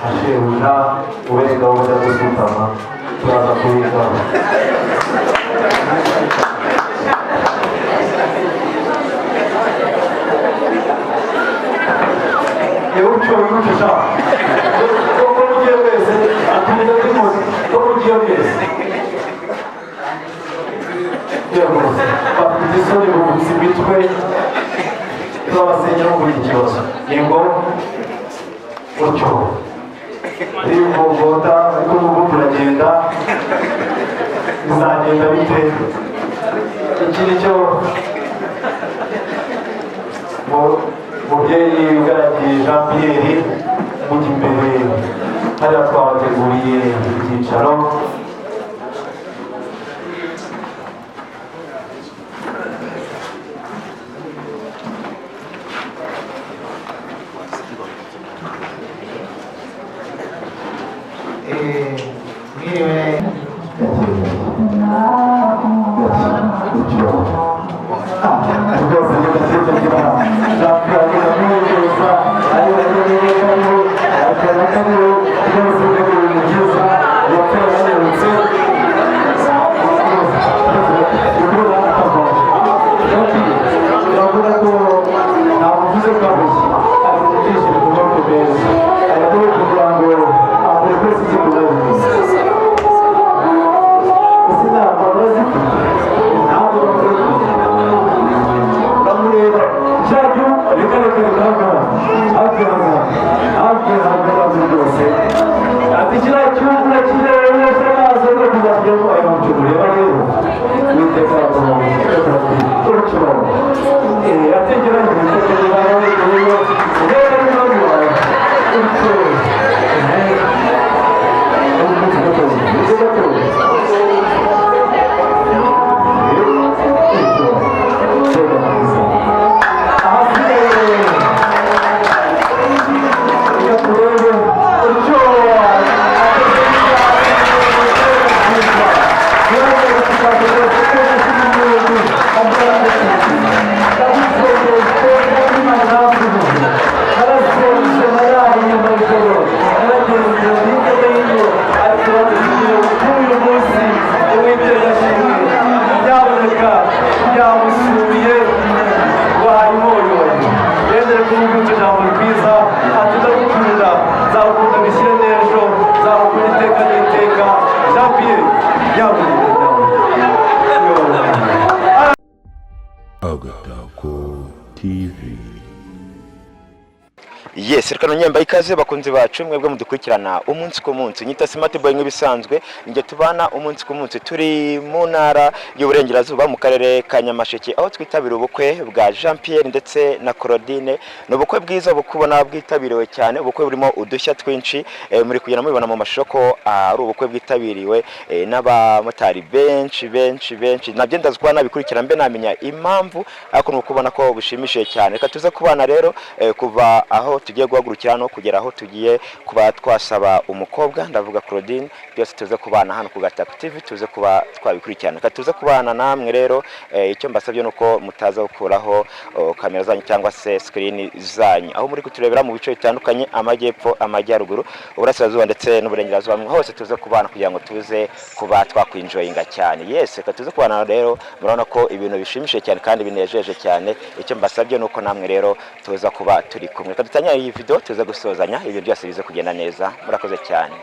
ashebuja uburenganzira bwo gusutama turaza kubigaho. Ucyo wimucisha ko mugiye wese atumiza kuri ko mugiye wese yego bafite isoni buguzi bitwe twabasenyera muri iki kibazo yego ucyo rivugota ariko n'ubu turagenda bizagenda bite iki nicyo mubyeyi ugaragaye Jean Pierre mujya imbere hariya twabateguriye ibyicaro Yes, reka nyemba ikaze bakunzi bacu mwebwe mudukurikirana umunsi ku munsi. Nyita Smart Boy nk'ibisanzwe nge tubana umunsi ku munsi turi mu ntara y'uburengerazuba mu karere ka Nyamasheke aho twitabira ubukwe bwa Jean Pierre ndetse na Claudine. No bukwe bwiza bukubona bwitabiriwe cyane, ubukwe burimo udushya twinshi muri kugenda mubibona mu mashoko ari ubukwe bwitabiriwe n'abamotari benshi nabyo ndazwa nabikurikira mbe namenya impamvu ariko nukubona ko bushimishije cyane. Reka tuze kubana rero kuva aho tugiye guhagurukira no kugera aho tugiye kuba twasaba umukobwa ndavuga Claudine, byose tuze kubana hano ku Gatako TV, tuze kuba twabikurikirana. Tuze kubana namwe rero icyo mbasabye nuko mutaza gukuraho kamera zanyu cyangwa se screen zanyu aho muri kuturebera mu bice bitandukanye, amajyepfo, amajyaruguru, uburasirazuba ndetse n'uburengerazuba, hose tuze kubana kugira ngo tuze kuba twakwinjoyinga cyane. Yes, reka tuze kubana rero murabona ko ibintu bishimishije cyane kandi binejeje cyane. Icyo mbasabye nuko namwe rero tuza kuba turi kumwe. Kadutanya iyi video tuza gusozanya ibyo byose bize kugenda neza. Murakoze cyane.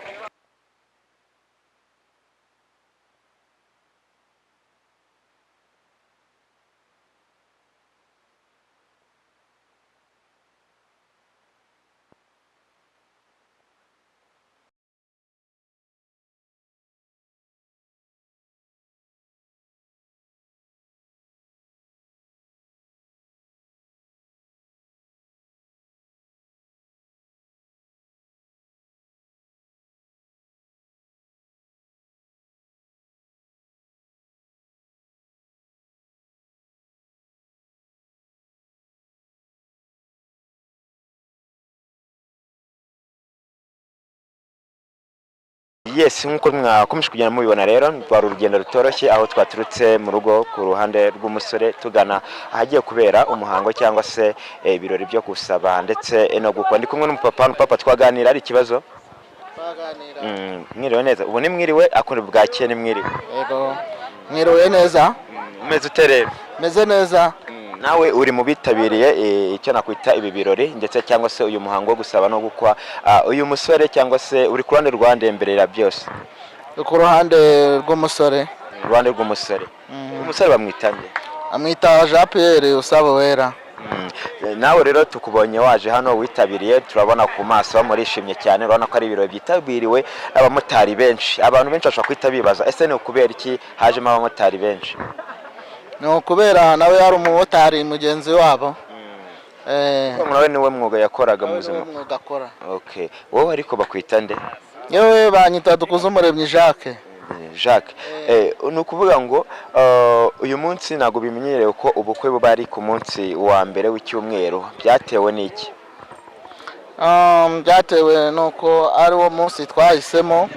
Yes, nkuko mwakomeje kugenda mubibona rero twari urugendo rutoroshye aho twaturutse mu rugo ku ruhande rw'umusore tugana ahagiye kubera umuhango cyangwa se ibirori byo gusaba ndetse no gukwa. Ndi kumwe n'umupapa twaganira ari ikibazo. Mwiriwe neza. Ubu ni mwiriwe akora bwakeye ni mwiriwe. Yego. Mwiriwe neza. Umeze uterera. Meze neza. Nawe uri mu bitabiriye icyo nakwita ibi birori ndetse cyangwa se uyu muhango wo gusaba no gukwa uyu musore cyangwa se uri ku ruhande rwandemberera byose. Ku ruhande rw'umusore. Ruhande rw'umusore. Umusore bamwitanye. Amwita Jean Pierre Usaba Wera. Nawe rero tukubonye waje hano witabiriye turabona ku maso bamurishimye cyane urabona ko ari ibirori byitabiriwe abamotari benshi abantu benshi bashobora kwita bibaza ese ni ukubera iki hajemo abamotari benshi ni ukubera nawe yari umumotari mugenzi wabo nawe niwe mwuga yakoraga mu buzima mwuga akora okay wowe ariko bakwita nde yewe banyita Dukuzumuremyi Jacques Jacques ni ukuvuga ngo uyu munsi ntabwo bimenyerewe ko ubukwe buba ari ku munsi wa mbere w'icyumweru byatewe n'iki byatewe nuko ari wo munsi twahisemo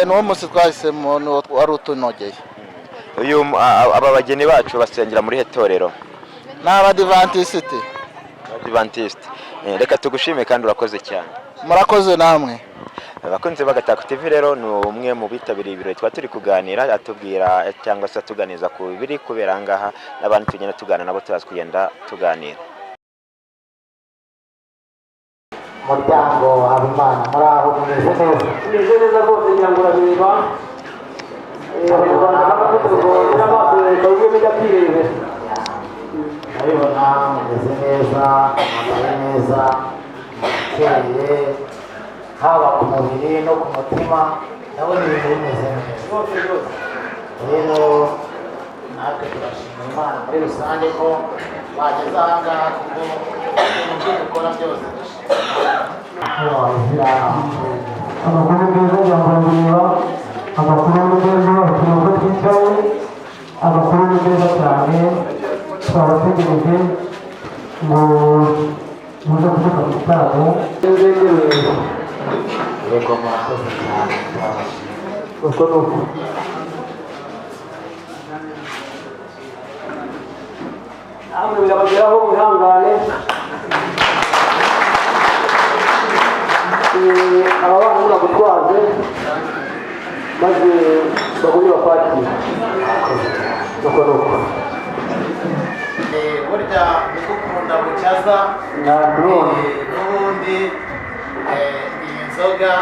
n'uwo munsi twahisemo wari utunogeye aba bageni bacu basengera muri hetorero ni Abadivantisite reka tugushime kandi urakoze cyane murakoze namwe abakunzi b'Agatako TV rero ni umwe mu bitabiriye ibirori twa turi kuganira atubwira cyangwa se tuganiza ku biri kubera ngaha n'abandi tugenda tugana nabo turaza kugenda tuganira Muryango Habimana muri aho mumeze neza rwose ngira ngo urabireba abanyarwanda n'amategeko n'amaso leta y'ubumwe byakirebe ndabibona mumeze neza mwambaye neza mukeye haba ku mubiri no ku mutima ndabona ibintu bimeze neza rero natwe turashimira Imana muri rusange ko bageze aha ngaha kuko ibintu byo dukora byose amakuru meza yambarira amakuru meza abaturage twicaye amakuru meza cyane twabategereje ngo muze kuvuga ku gitaramo yego murakoze cyane uko ni uko namwe birabageraho mwihangane aba bana muragutwaze maze bagumye bapakire uko ni uko burya niko ukunda gucyaza n'ubundi iyi nzoga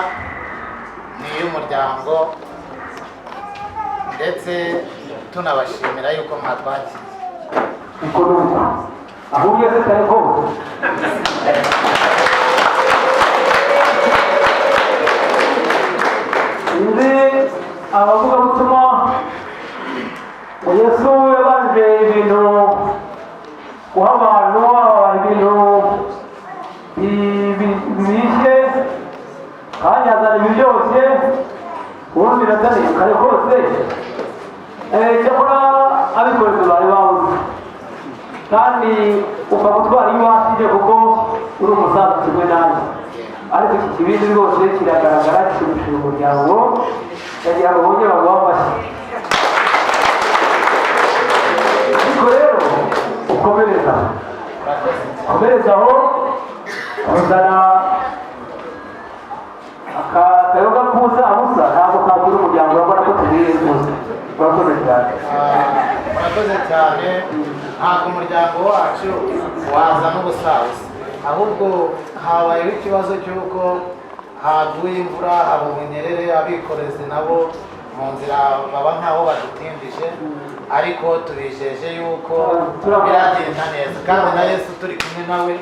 ni iy'umuryango ndetse tunabashimira yuko mwatwakiriye uko ni uko aho ugeze kare kose nzi abavugabutumwa Yesu yabanje ibintu guha abantu ibintu bibishye kandi azana ibi byose ubundi birataniye kare kose cyakora abikorezi bari babuze kandi ukaba utwara iyo wasije kuko uri umusaza kimwe nanjye ariko iki kibindi rwose kiragaragara kishimishije umuryango yagira ngo bongere baguhe amashyi ariko rero ukomereza aho uzana akayoga kuza abusa ntabwo kabura umuryango urabona ko tugiye rwose urakoze cyane murakoze cyane ntabwo umuryango wacu waza n'ubusabusa ahubwo habayeho ikibazo cy'uko haguye imvura haba ubunyerere abikorezi nabo mu nzira baba nkaho badutindije ariko tubijeje yuko biragenda neza kandi na Yesu turi kumwe nawe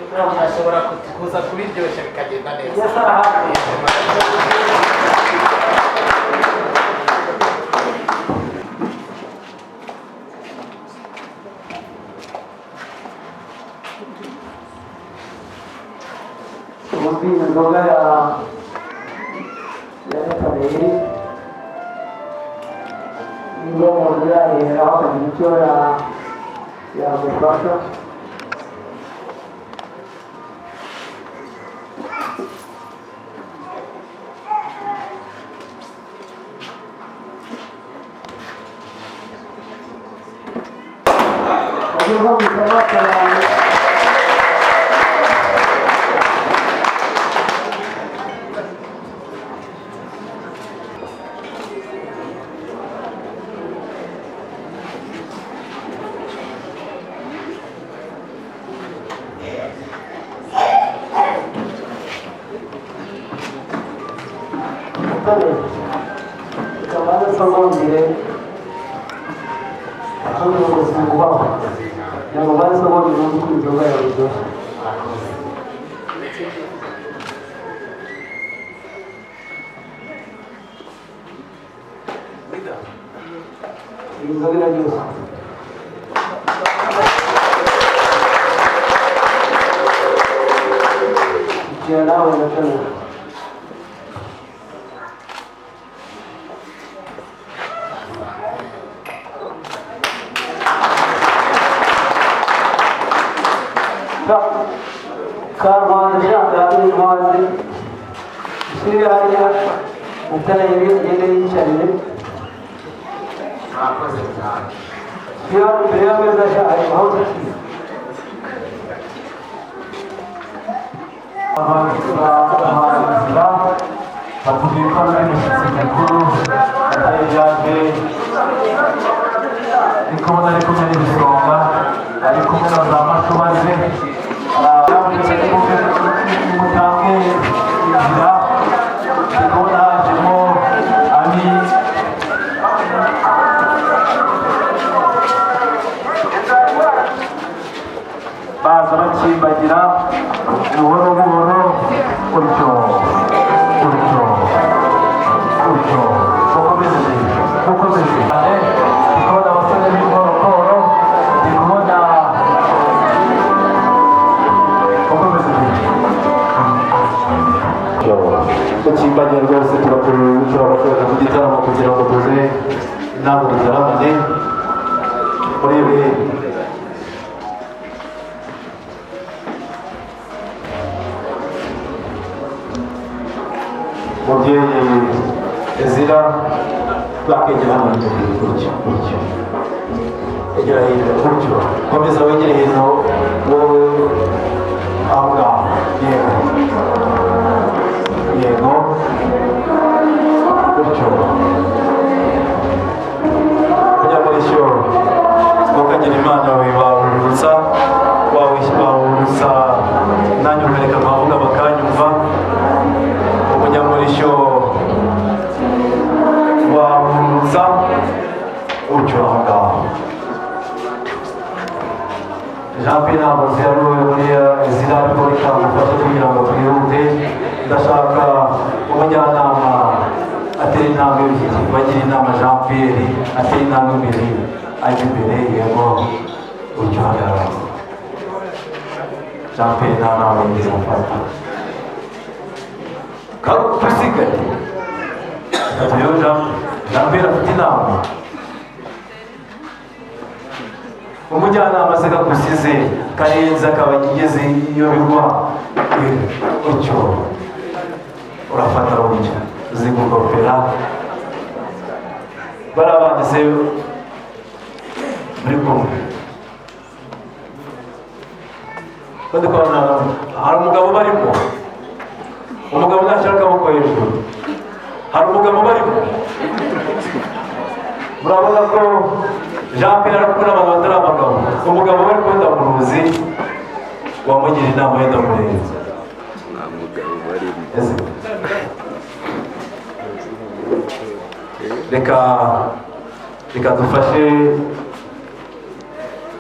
ashobora kuza kubiryoshya bikagenda neza ubundi inzoga ya kabiri niyo mu nzira aho akagira icyo yagufasha musore kamanza sogongere akamwe gusangwaho yango bari sogongere no kwinjoga yawe inzoga byose ya nawe natana Karmazi Shangari Mazi Sri Hariya Mutana Yene Channel Here prayer with the Shah House Batubikwa n'umushyitsi mukuru atari Jacques ari kumwe n'ibisonga ari kumwe na za mashubaze yavutse n'umutamwe inzira ndi kubona hajemo ami baza bakimbagira buhoro buhoro gutyo mukomeze cyane ndi kubona abasore b'inkorokoro ndi kubona mukomeze tukimbagira rwose turabakorera mu gitaramo kugira ngo tuze inama dutaramane muri ibi mubyeyi Ezira bakegera hano gutyo egera hino gutyo komeza wegere hino wowe aho ngaho yego gutyo kujya muri shyo ukagira imana wawurutsa nanjye ukareka bavuga bakanyumva umunyamurishyo wawurutsa utyo aho ngaho Jean Pierre Namazi yaruwe muri Ezira ariko reka gufasha kugira ngo twihute ndashaka umujyanama atera intambwe bagira inama Jean Pierre atera intambwe imbere ajya imbere yego utyo hagarara Jean Pierre nta nama ngize gufata tusigaye rero Jean Pierre afite inama umujyanama se kagusize karenze akaba igeze iyo bigwa utyo urafata buryo uzi gukopera barabanditse muri kumwe badukabona hari umugabo barimo umugabo nashyira akaboko hejuru hari umugabo barimo murabona ko Jean Pierre ari kumwe n'abantu batari abagabo umugabo bari kwenda mu ruzi wamugira inama yenda murenze nta mugabo barimo reka dufashe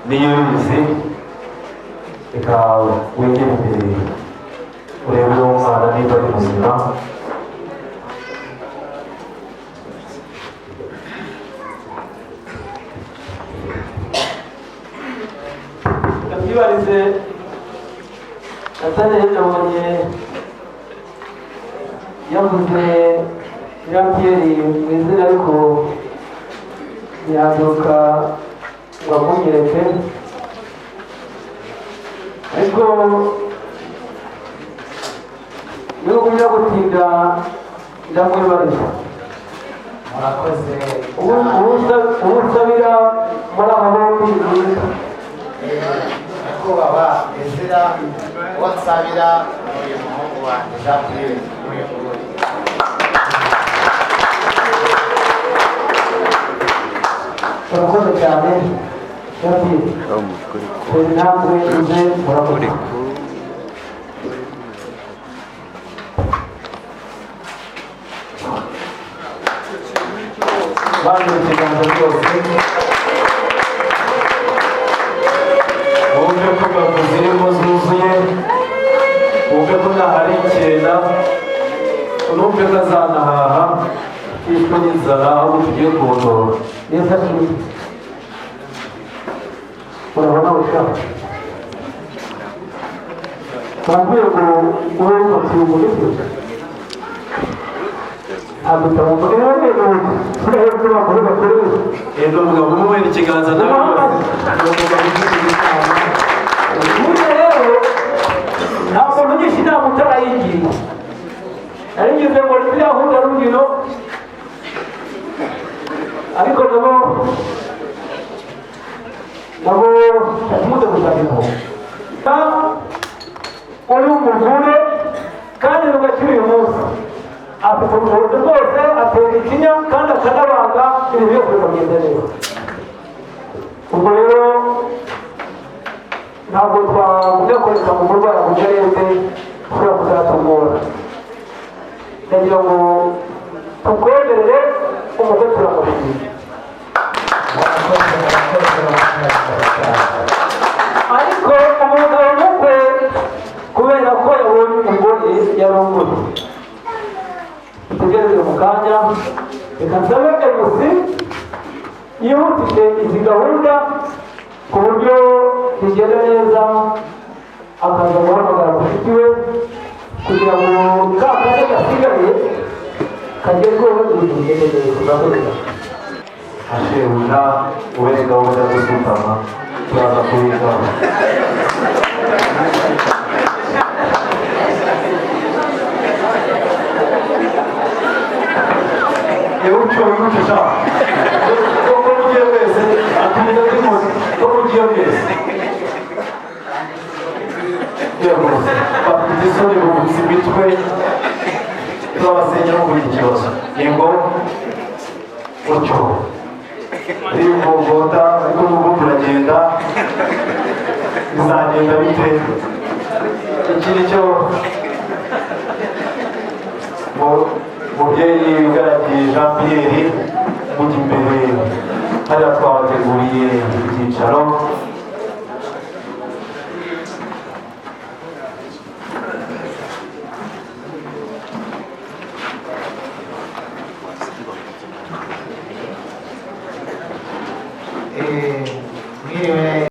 n'iyo bizi reka wegere imbere urebe uwo mwana niba ari muzima kabyibarize atari yabonye yavuze Jean Pierre mu izina ariko yaduka ngo amunyereke ariko niba ujya gutinda ndamwibariza murakoze ubusabira muri aba bombi bwiza nyakubahwa Ezira uwo nsabira uyu muhungu wanjye Jean Pierre uyu nguyu urakoze cyane Jean Pierre turi intambwe uze murakoze hano ikiganza rwose wumve ko imbavu zirimo zuzuye, wumve ko ntahari icyenda, unumve ko azanahaha yishwe n'inzara aho tugiye kuwundora. Neza kimwe urabona ushaka wambwiye ngo ube wifatiye umuriro ntabwo utabumva rero rero turiho tuba muri bakuru rero umugabo umwe ikiganza nawe burya rero ntabwo mugisha inama utarayigiye arigize ngo ririya hunda rugino ariko nabo ntimuze gusabiraho uri umugore kandi rugakira uyu munsi afite ubushobozi bwose atera ikinya kandi akanabaga ibintu byose bikagenda neza. ubwo rero ntabwo twamugakoreka mu murwayi mu karere ushobora kuzatugora. ndagira ngo tukwemerere umugore turamushimira ariko umugabo mukwe kubera ko yabonye umugore yarongoye dutegereze mu kanya reka nsabe emusi yihutishe izi gahunda ku buryo zigenda neza akaza guhamagara mushiki we kugira ngo ka kanya gasigaye kagerweho ibintu bigende neza. urakoze ashebuja ubere gahunda yo gusutama turaza kubigaho. yewe uciye wimucisha ko mugiye wese atumiza k'imuzi ko mugiye wese yego bafite isoni bubutse imitwe turabasenyera muri iki kibazo yego utyo rivovota ariko n'ubu turagenda bizagenda bite. iki ni cyo mubyeyi ugaragiye Jean Pierre mujya imbere hariya twabateguriye ibyicaro. mwiriwe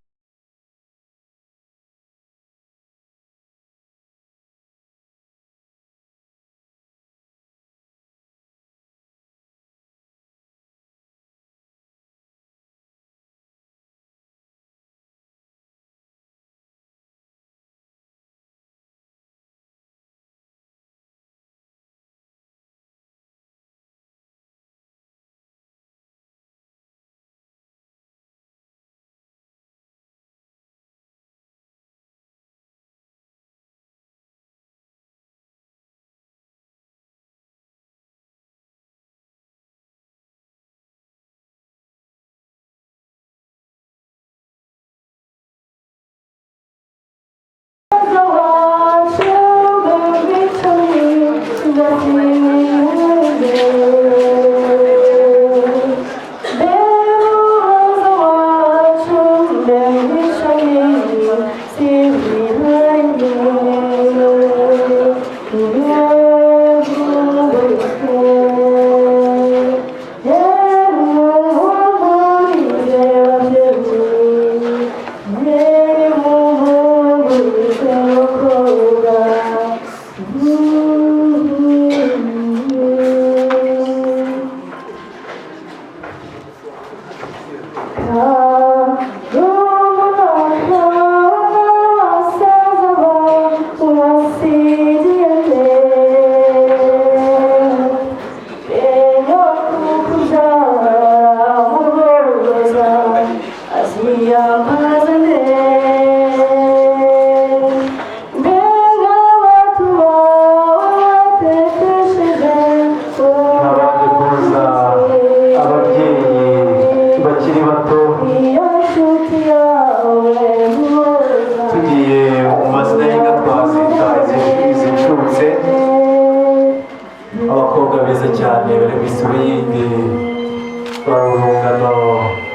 rwari urungano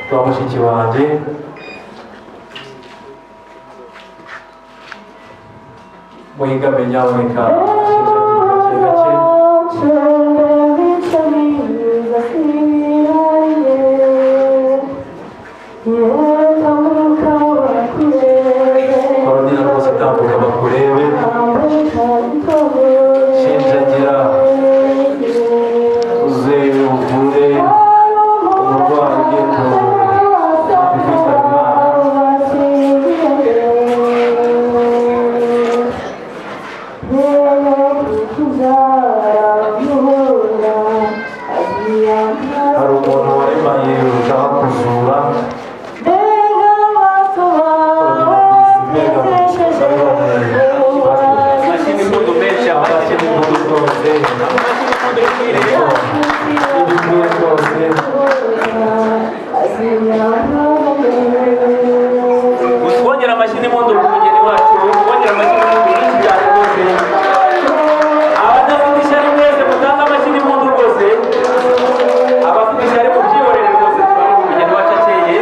rwa mushiki wanjye muhigame nyaboneka gake gake Korodina rwose tambuka bakurebe shinjagira uze uvure umurwayi ugiye kwitaba Imana. Hari umuntu waremaye ushaka kuzura Twongera amashyi n'impundu ku mugeni wacu, twongera amashyi n'impundu nyinshi cyane rwose. Abadafite ishyari mwese mutange amashyi n'impundu rwose. Abafite ishyari mubyihorere rwose, twari ku mugeni wacu akeye.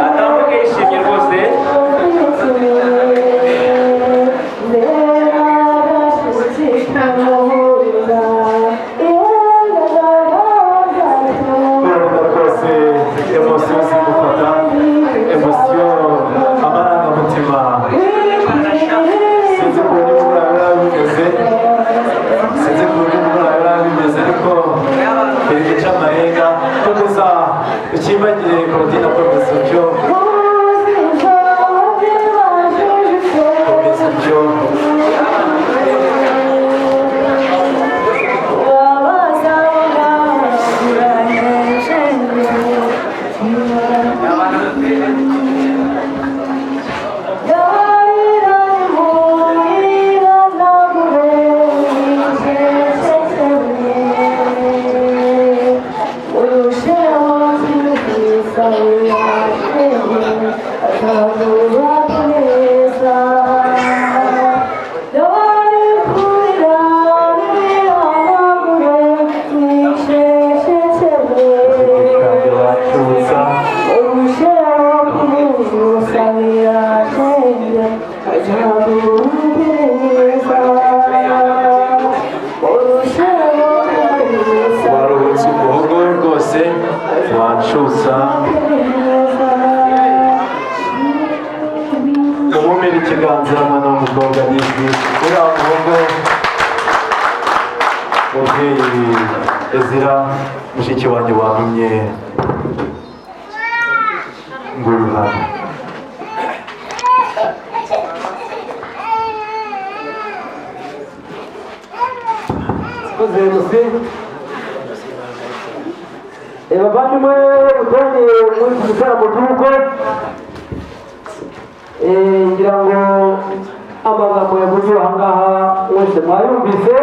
Atambuke yishimye rwose. emosiyo zigufata emosiyo amarangamutima sinzi ukuntu imvura biba bimeze ariko iri guca amarenga komeza ukibagire Korodina komeza utyo waruhutse umuhogo rwose wanshutsa umumira ikiganza mwana w'umukobwa n'ijwi uriya muhogo mubyeyi Ezira mushiki wanjye wantumye ngururana Muzi bavandimwe muteraniye muri iki gitaramo cy'ubukwe ngira ngo amagambo yavugiwe aha ngaha mwese mwayumvise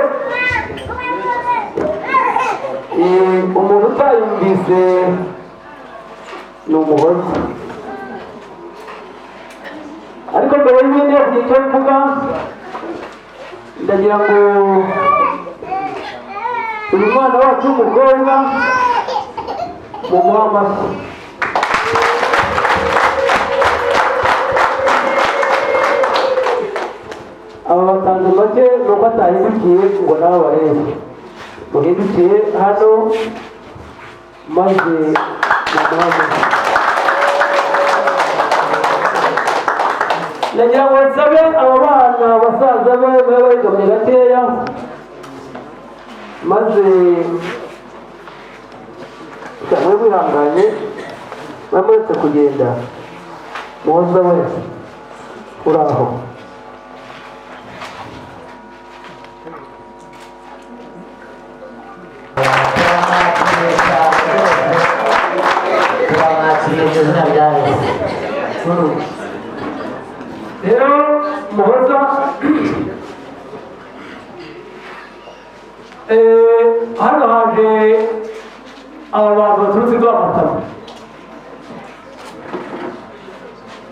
umuntu utayumvise ni umuhoza ariko mbere y'ibindi yo kugira icyo mvuga ndagira ngo uyu mwana wacu w'umukobwa mumuhe amashyi aba batanze make nuko atahindukiye ngo nawe barebe muhindukiye hano maze mumuhe amashyi ndagira ngo nsabe aba bana basaza be babe bayigamye gakeya maze mwe mwihanganye mwamuretse kugenda muhoza wese uri aho rero muhoza hano haje aba bantu baturutse Rwamatama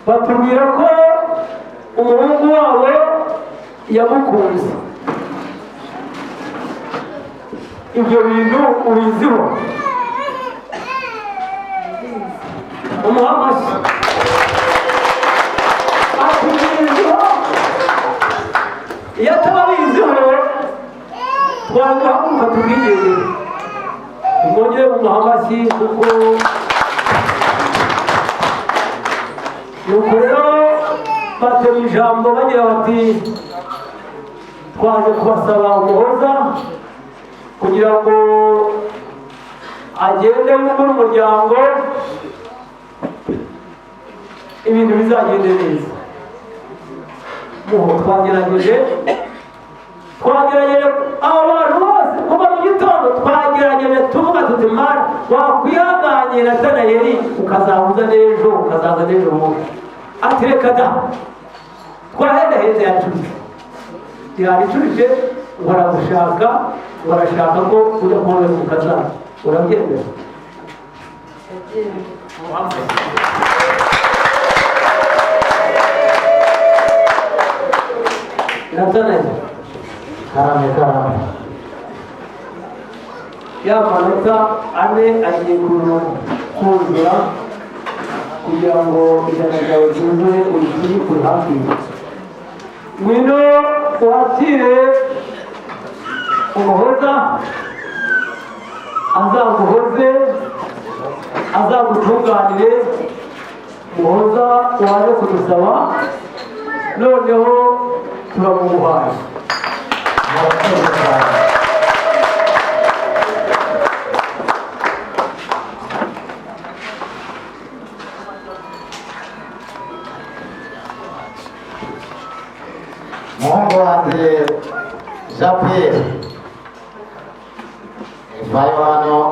batubwira ko umuhungu wabo yamukunze ibyo bintu ubiziho umuhamasi atubiziho iyo atababiziho twaguhaguruka tubwigeze mwongere mu muhamasi kuko nuko rero batema ijambo bagira bati twaje kubasaba umuhoza kugira ngo agende muri umuryango ibintu bizagende neza. Twagerageje abantu bose kuva mu gitondo twagerageje tuvuga tuti mara wakwihanganye na Daniyeli ukazahuza n'ejo ukazaza n'ejo bundi ati reka da twahendaheze yaricurije warashaka ko ujya kuboneza ukazaza urabyemera Nataneli karame ya manota ane agiye kuzura kugira ngo ijana ryawe ryuzuye urikuri kuri hafi ngwino wakire umuhoza azaguhoze azagutunganire umuhoza waje kudusaba noneho turamuhaye muhungu wanjye Jean Pierre vayo hano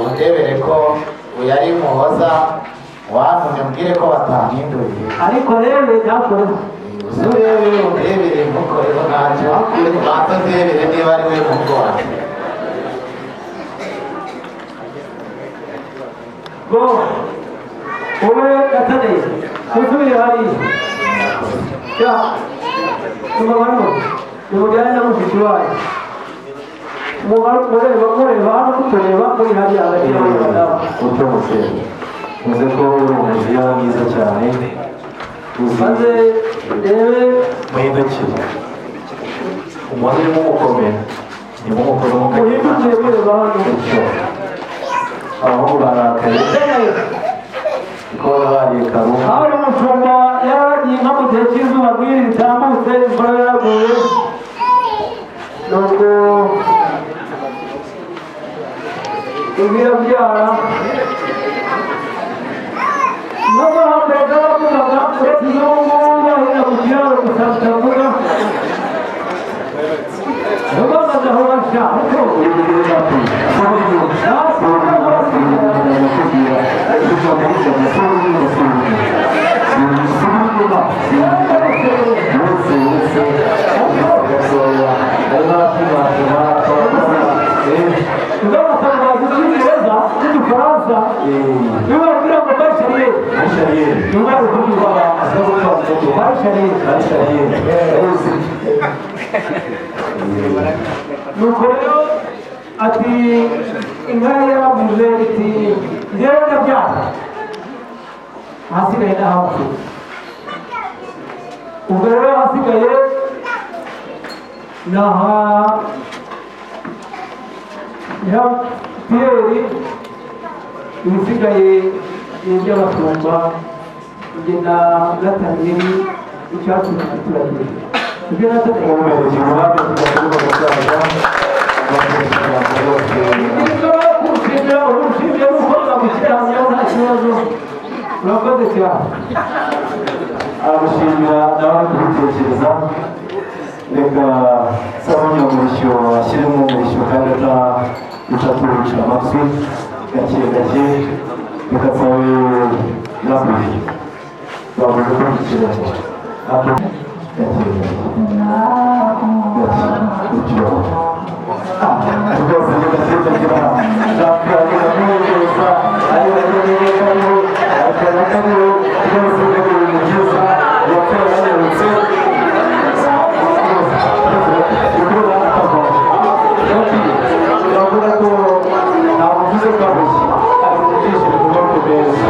undebere ko uyu ari muhoza wantumye mbwire ko batahinduye ariko rero byakora uzurebe undebere ntukoreho ntacyo banza ndebere niba ari we muhungu wanjye wowe Nataneli usubire hariya ya umubano umujyane na mushiki wayo mureba hano kutureba muri hariya hagati y'abadamu utomose uze ko uri umujiya mwiza cyane maze rebe muhindukire umuntu urimo umukomera nimumukore muhindukire mureba hano abahungu barakaye kuko bariye karungu aho umushumba yaragiye nko mu gihe cy'izuba rw'iri ritambutse imvura yaraguye nubwo ibirabyara nubwo hambere baravugaga uretse izo ngubu bahera mu kiraro gusa bitavuga nubwo bamaze aho basha ariko nuko rero ati inka yaravuze iti njyewe ndabyara ahasigaye n'ahapfu ubwo rero ahasigaye ni aha Jean Pierre ibisigaye ni iby'abashumba njye na Nataneli icyatsi turagira ibyo Nataneli umuhereza umurambi tugakuruka gusaza kurushimira urushimire gukorera mu kirango nta kibazo urakoze cyane aramushimira nawe ari kubitekereza reka saba umunyamurishyo ashyiremo umurishyo kandi ataturuca amatwi gake gake reka sabe nabuye bavuze ko ikiraro gake gake gutyo rwose ni gake kagira nzakwiragira n'ubuyobozi ariyo yagereye kariho akaba kariho rwose ni ibintu byiza yapfuye yanyarutse uravuga ko ntabwo uvuze ko abushye ari mu byishimo kuba ku meza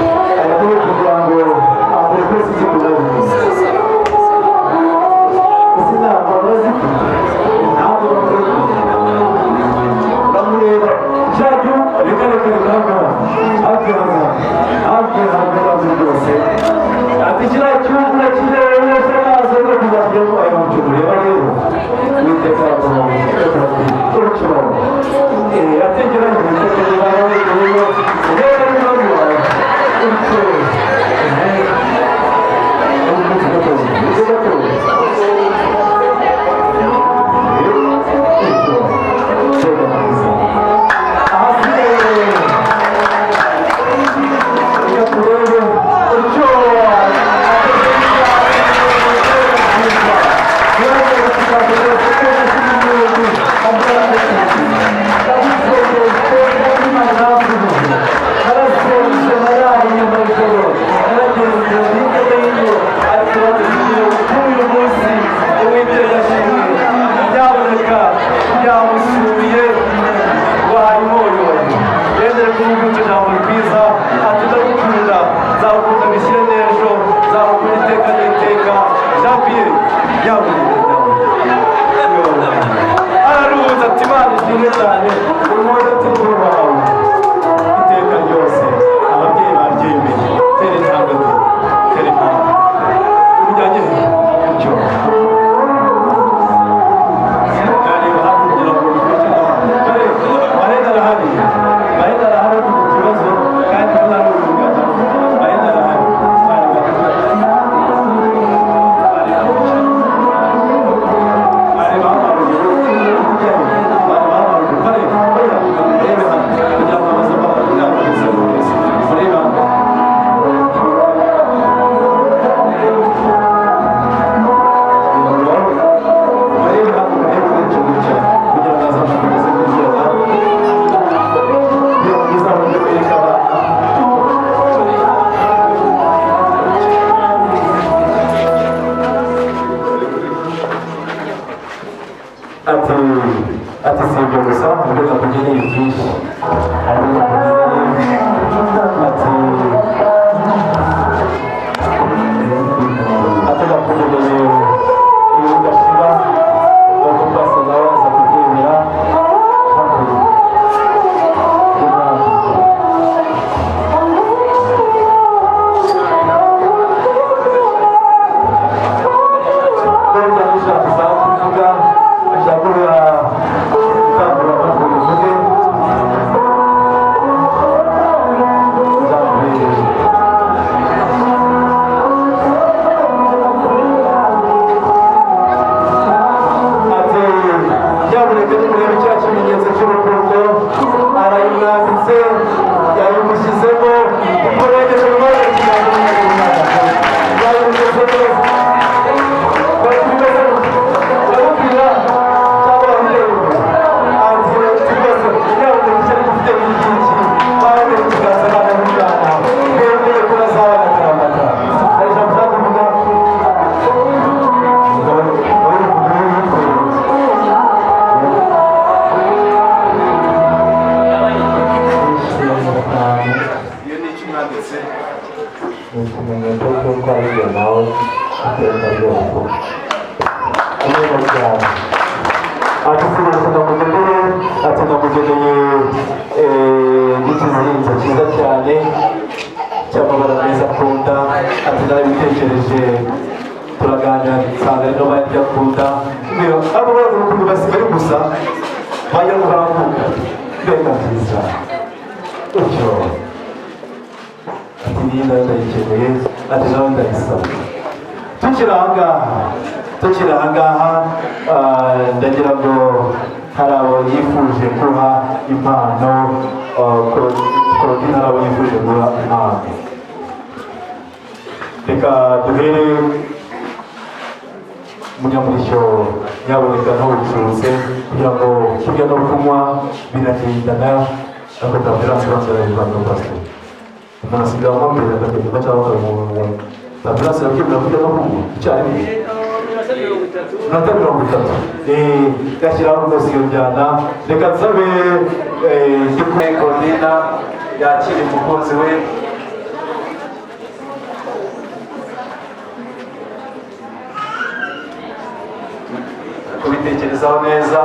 kubitekerezaho neza.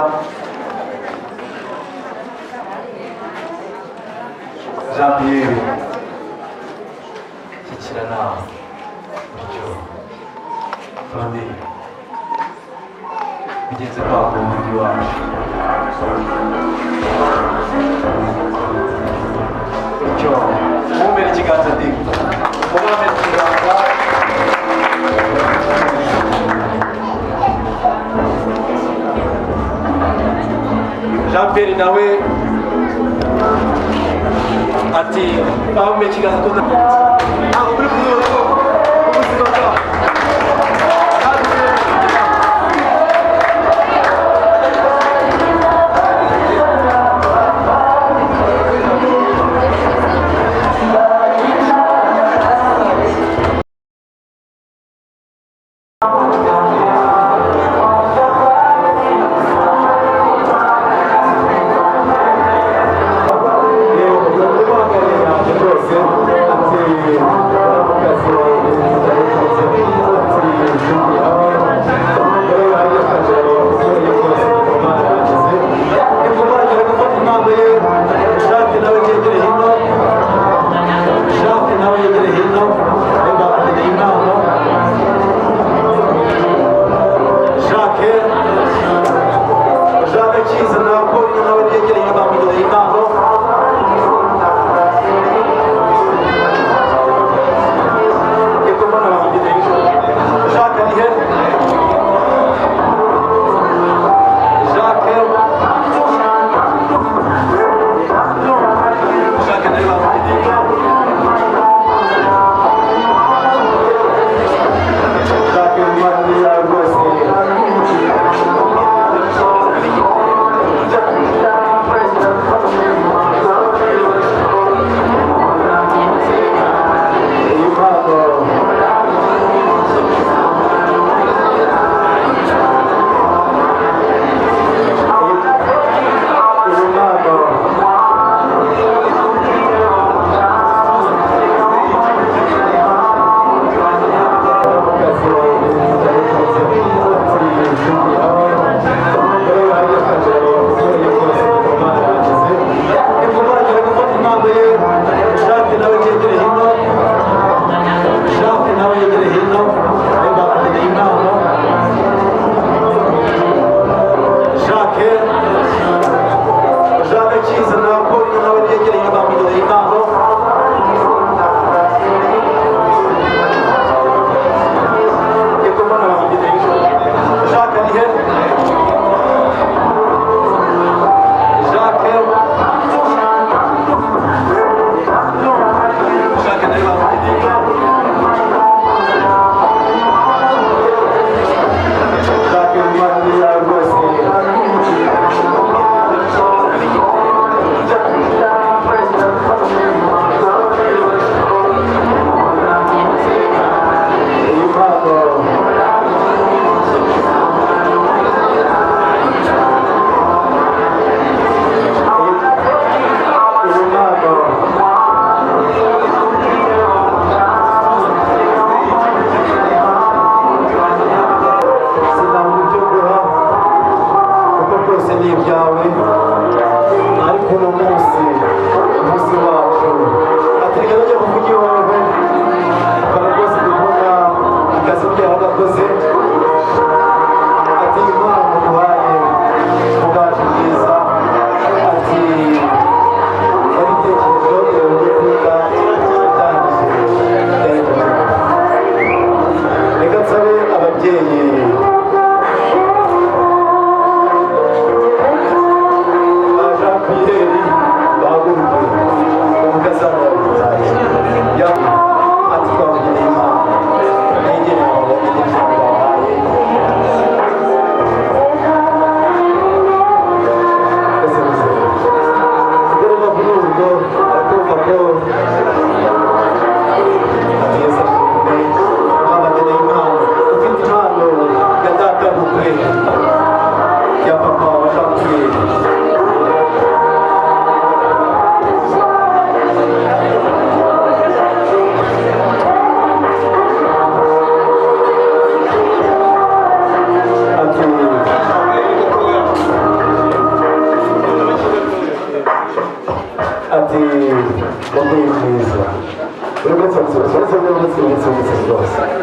Jean Pierre nawe ati bahume ikiganza tuza aho muri kuzuba ubuzima bwawe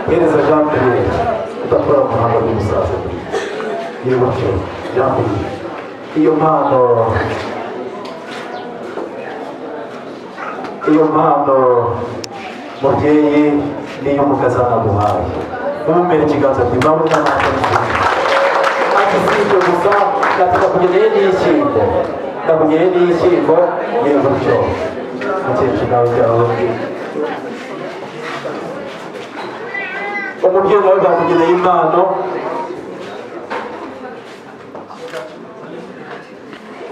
Hereza Jean Pierre udakora umuhanga w'umusaza y'umucyo yambuye iyo mpano mubyeyi niyo umukazana aguhaye mumumbere ikiganza ati mbaho n'amata ati si ibyo gusa ndatika kugeneye n'ishyimbo ndakugiye n'ishyimbo ngiye gutyo mukecuru nawe byawe umubyeyi nawe bamugeneye impano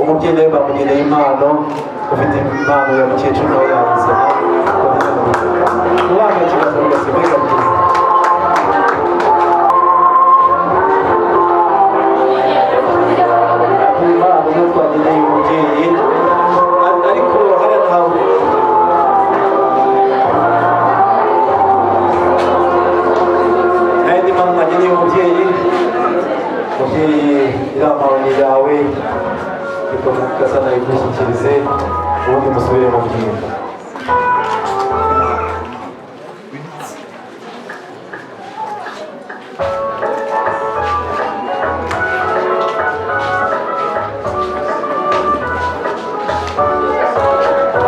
umubyeyi nawe bamugeneye impano ufite impano ya mukecuru nawe yayizana umwana kibazo bigasimbuka byiza impano niyo twageneye umubyeyi ariko hariya ntawe n'indi mpano mwageneye umubyeyi iramahoni yawe ikasana igushyikirize ubundi musubire mu byimba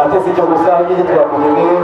ate si cyo gusa nyine turakugeneye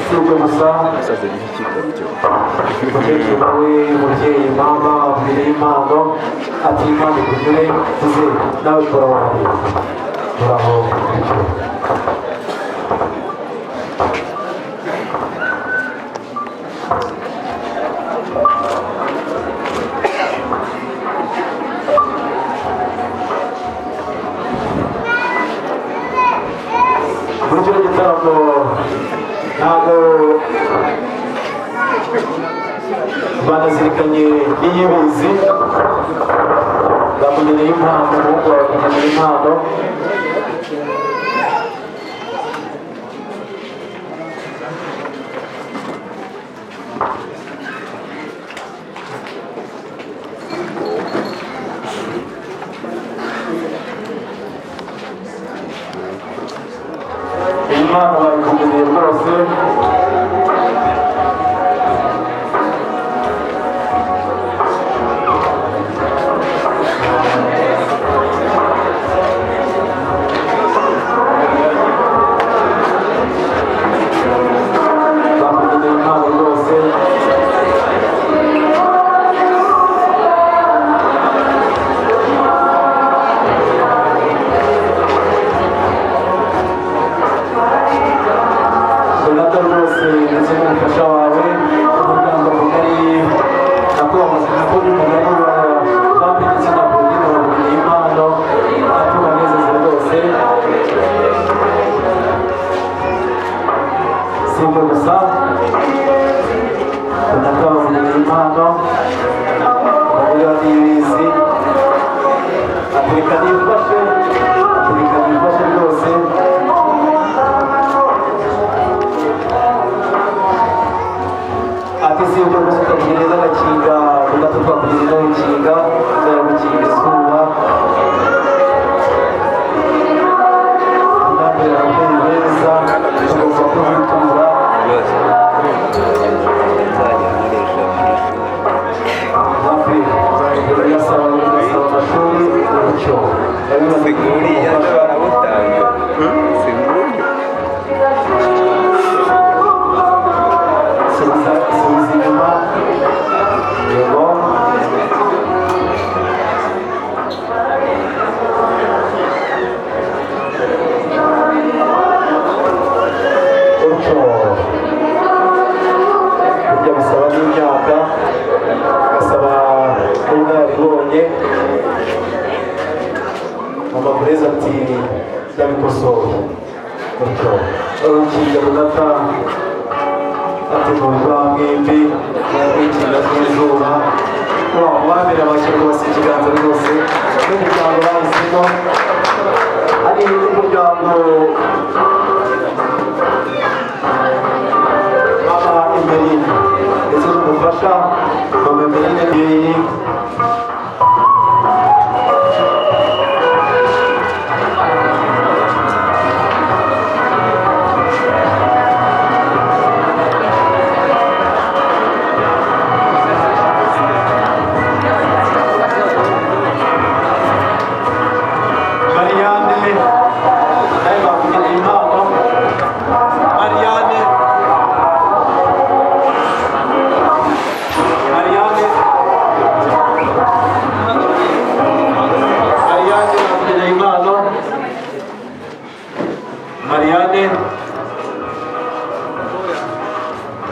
si ibyo gusa umukecuru nawe umubyeyi mama mbere y'impano ati impano ikugire tuze nawe kora wanjye muraho umukecuru. muri kino gitaramo ntabwo banazirikanye n'iyibizi bamugeneye impano umuhungu wawe bamugeneye impano impano bayikugeneye rwose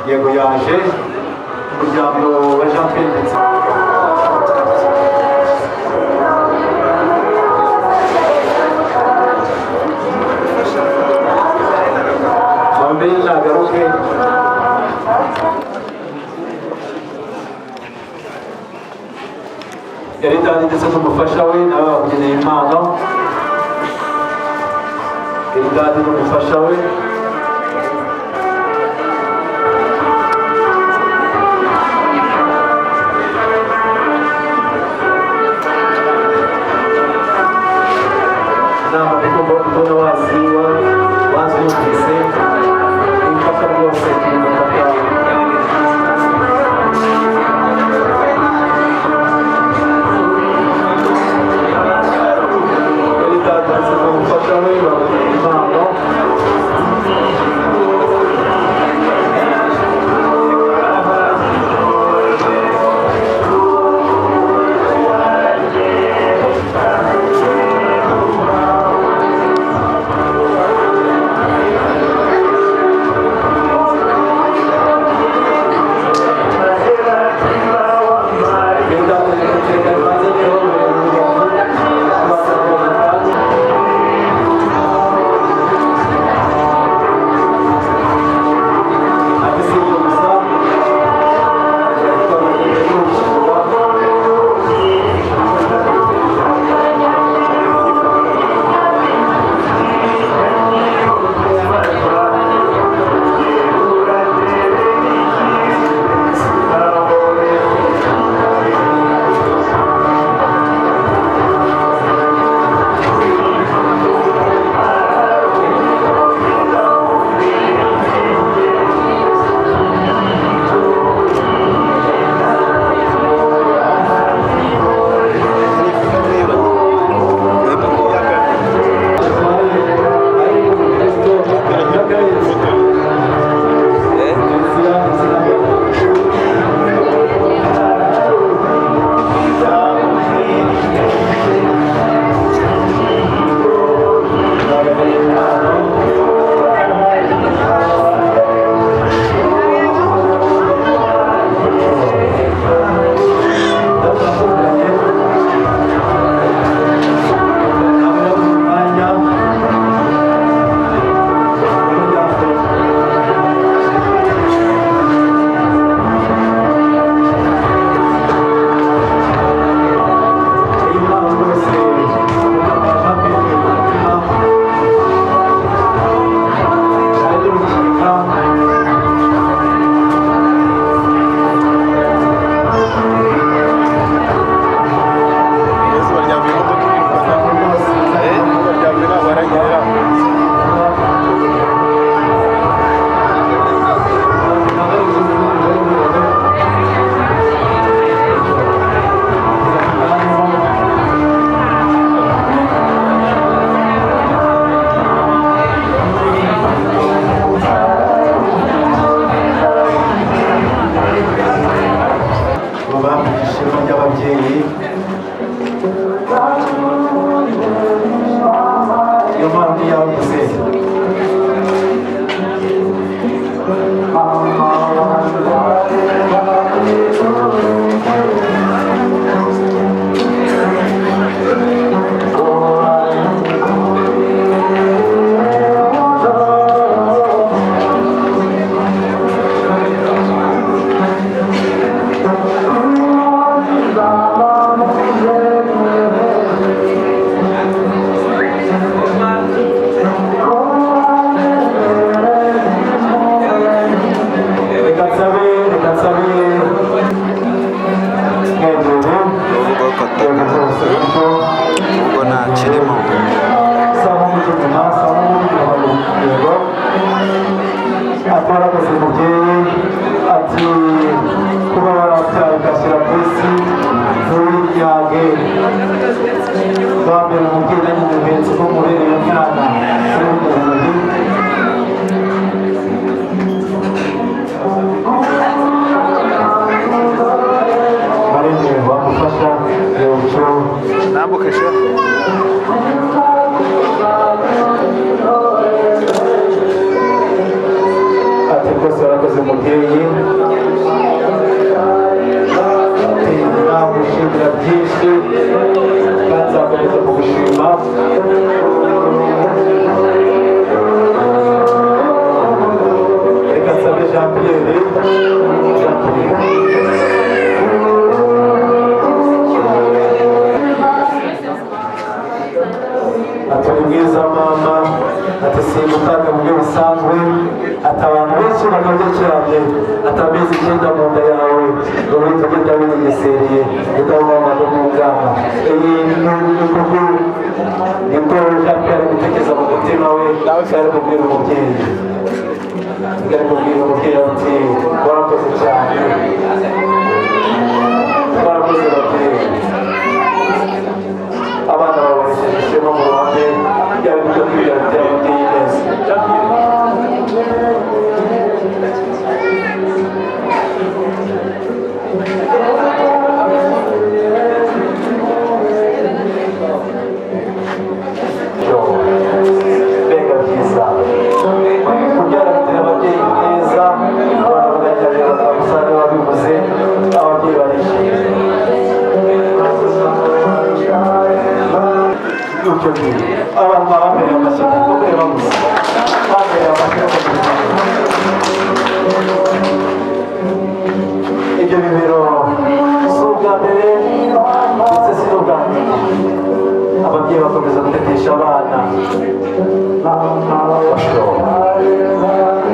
yego yaje umuryango wa Jean Pierre ndetse mbere nagaruke yari dani ndetse n'umufasha we nawe bakugeneye impano yari dani n'umufasha we inama ndiko mbona waziwa wazumvise imfasha rwose kumufata yari dani ndetse n'umufasha we bakugeneye impano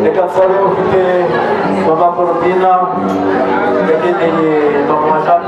Reka nsabe ufite mama Korodina yageneye mama